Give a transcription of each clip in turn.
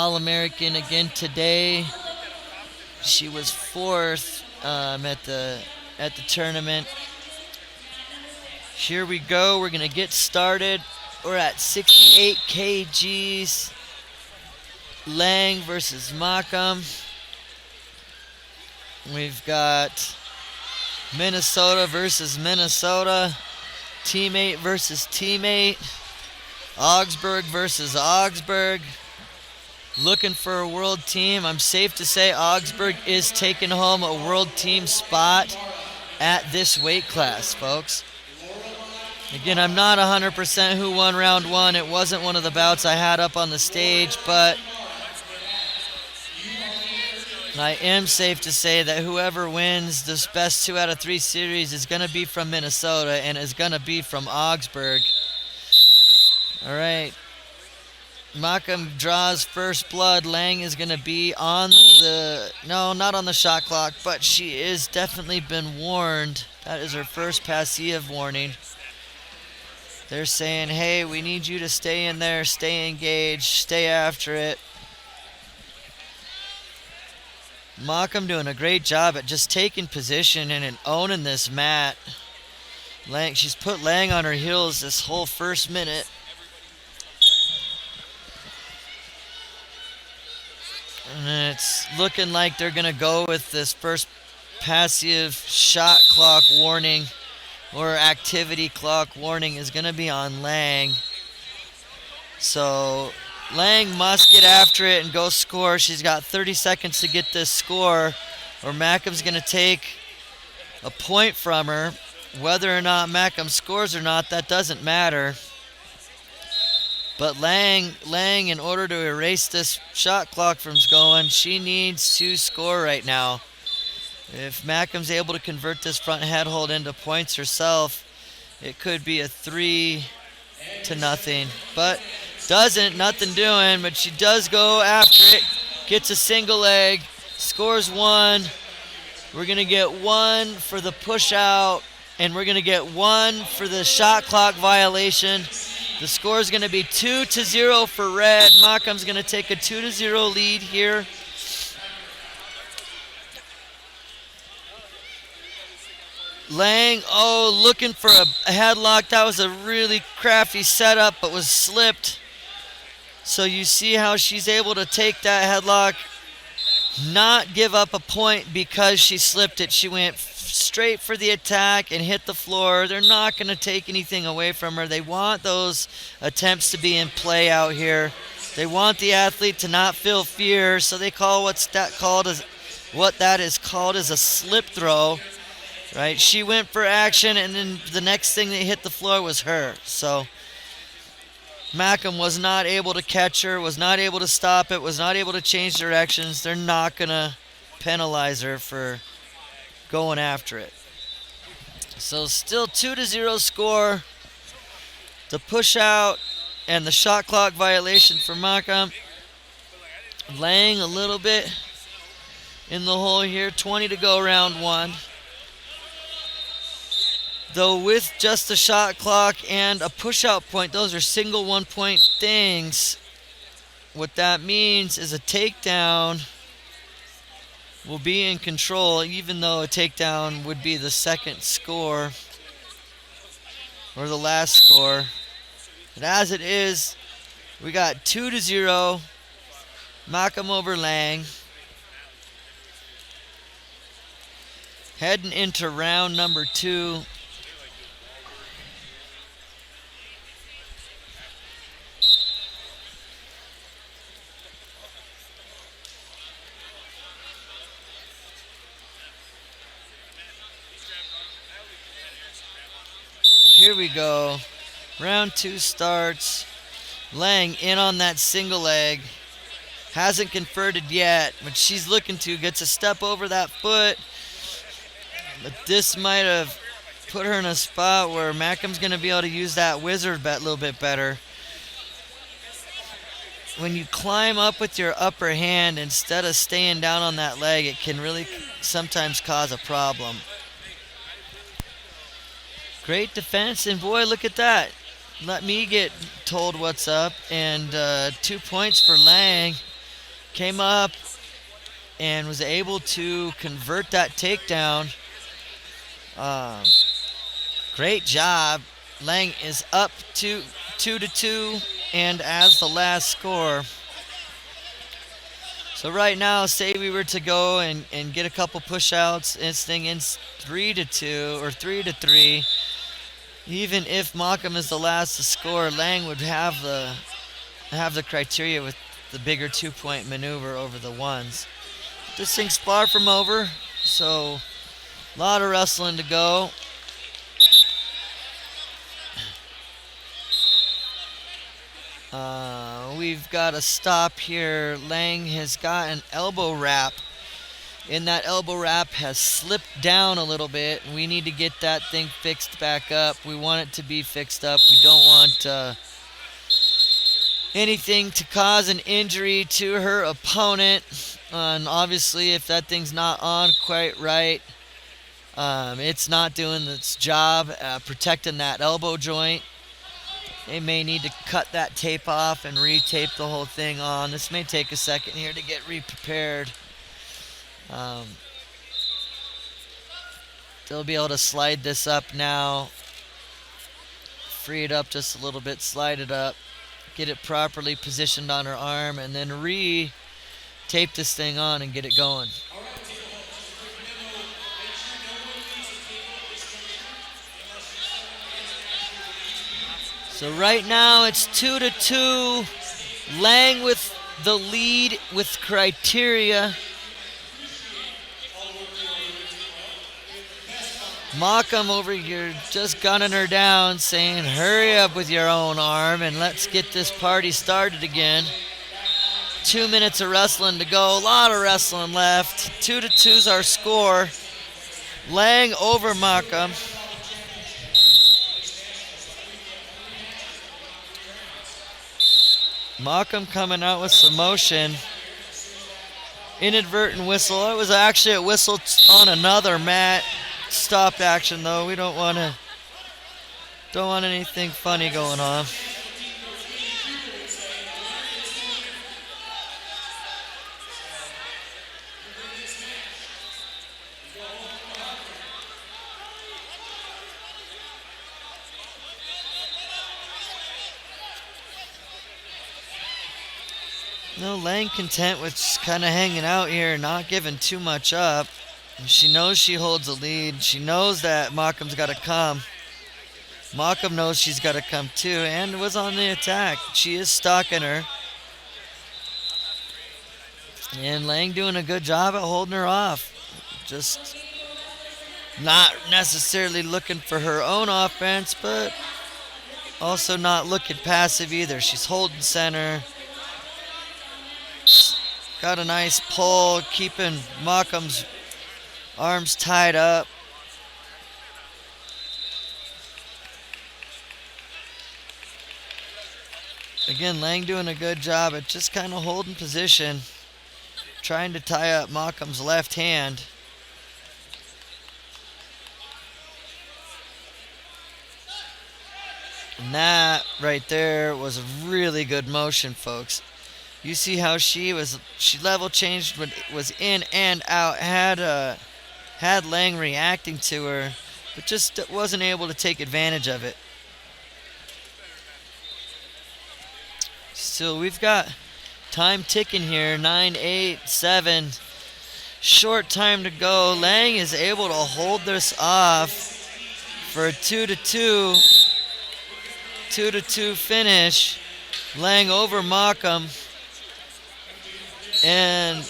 All-American again today. She was fourth at the tournament. Here we go. We're gonna get started. We're at 68 kgs. Lange versus Makem. We've got Minnesota versus Minnesota. Teammate versus teammate. Augsburg versus Augsburg. Looking for a world team. I'm safe to say Augsburg is taking home a world team spot at this weight class, folks. Again, I'm not 100% who won round one. It wasn't one of the bouts I had up on the stage, but I am safe to say that whoever wins this best 2 out of 3 series is going to be from Minnesota and is going to be from Augsburg. All right. Makem draws first blood. Lange is going to be on no, not on the shot clock, but she is definitely been warned. That is her first passive warning. They're saying, hey, we need you to stay in there, stay engaged, stay after it. Makem doing a great job at just taking position and owning this mat. She's put Lange on her heels this whole first minute. And it's looking like they're going to go with this first passive shot clock warning or activity clock warning is going to be on Lange. So Lange must get after it and go score. She's got 30 seconds to get this score, or Makem's going to take a point from her. Whether or not Makem scores or not, that doesn't matter. But Lange, in order to erase this shot clock from going, she needs to score right now. If Makem's able to convert this front head hold into points herself, it could be a 3-0. But doesn't, nothing doing, but she does go after it, gets a single leg, scores 1. We're going to get 1 for the push out, and we're going to get 1 for the shot clock violation. The score is going to be 2-0 for red. Makem's going to take a 2-0 lead here. Lange, looking for a headlock. That was a really crafty setup, but was slipped. So you see how she's able to take that headlock, not give up a point because she slipped it. She went straight for the attack and hit the floor. They're not going to take anything away from her. They want those attempts to be in play out here. They want the athlete to not feel fear, so they call what that is called as a slip throw. Right? She went for action, and then the next thing that hit the floor was her. So Makem was not able to catch her, was not able to stop it, was not able to change directions. They're not going to penalize her for going after it. So still 2-0 score. The push out and the shot clock violation for Makem. Lange a little bit in the hole here. 20 to go round 1. Though with just the shot clock and a push-out point, those are single one-point things. What that means is a takedown will be in control, even though a takedown would be the second score or the last score. But as it is, we got 2-0, Makem over Lange. Heading into round number 2. Here we go. Round 2 starts. Lange in on that single leg. Hasn't converted yet, but she's looking to. Gets a step over that foot. But this might have put her in a spot where Makem's going to be able to use that wizard bet a little bit better. When you climb up with your upper hand instead of staying down on that leg, it can really sometimes cause a problem. Great defense, and boy, look at that. Let me get told what's up, and 2 points for Lange. came up and was able to convert that takedown. Um, Great job. Lange is up to 2-2, and as the last score. So right now, say we were to go and get a couple push-outs, this thing ends 3-2 or 3-3. Even if Makem is the last to score, Lange would have the criteria with the bigger 2-point maneuver over the ones. This thing's far from over, so a lot of wrestling to go. We've got a stop here. Lange has got an elbow wrap, and that elbow wrap has slipped down a little bit. We need to get that thing fixed back up. We want it to be fixed up. We don't want anything to cause an injury to her opponent. And obviously, if that thing's not on quite right, it's not doing its job protecting that elbow joint. They may need to cut that tape off and re-tape the whole thing on. This may take a second here to get re-prepared. They'll be able to slide this up now. Free it up just a little bit, slide it up, get it properly positioned on her arm, and then re-tape this thing on and get it going. So right now it's 2-2. Lange with the lead with criteria. Makem over here just gunning her down, saying, hurry up with your own arm and let's get this party started again. 2 minutes of wrestling to go. A lot of wrestling left. 2-2's our score. Lange over Makem. Makem coming out with some motion. Inadvertent whistle. It was actually a whistle on another mat. Stop action though. We don't want anything funny going on. No, Lange content with just kind of hanging out here, not giving too much up. She knows she holds a lead. She knows that Makem's got to come. Makem knows she's got to come too, and was on the attack. She is stalking her. And Lange doing a good job at holding her off. Just not necessarily looking for her own offense, but also not looking passive either. She's holding center. Got a nice pull, keeping Makem's arms tied up. Again, Lange doing a good job at just kind of holding position, trying to tie up Makem's left hand. And that right there was a really good motion, folks. You see how she level changed, was in and out, had Lange reacting to her, but just wasn't able to take advantage of it. So we've got time ticking here, 9, 8, 7. Short time to go. Lange is able to hold this off for a 2-2 finish. Lange over Makem. And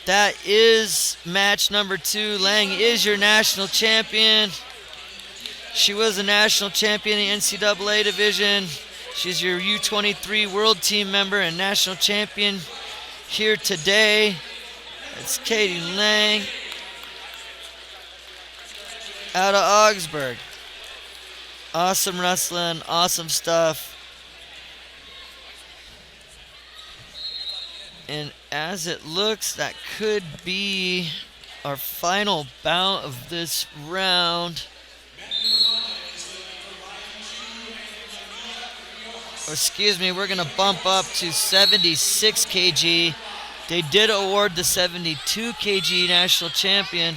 that is match number 2. Lange is your national champion. She was a national champion in the NCAA division. She's your U23 world team member and national champion here today. It's Katerina Lange out of Augsburg. Awesome wrestling, awesome stuff. And as it looks, that could be our final bout of this round. Or excuse me, we're going to bump up to 76 kg. They did award the 72 kg national champion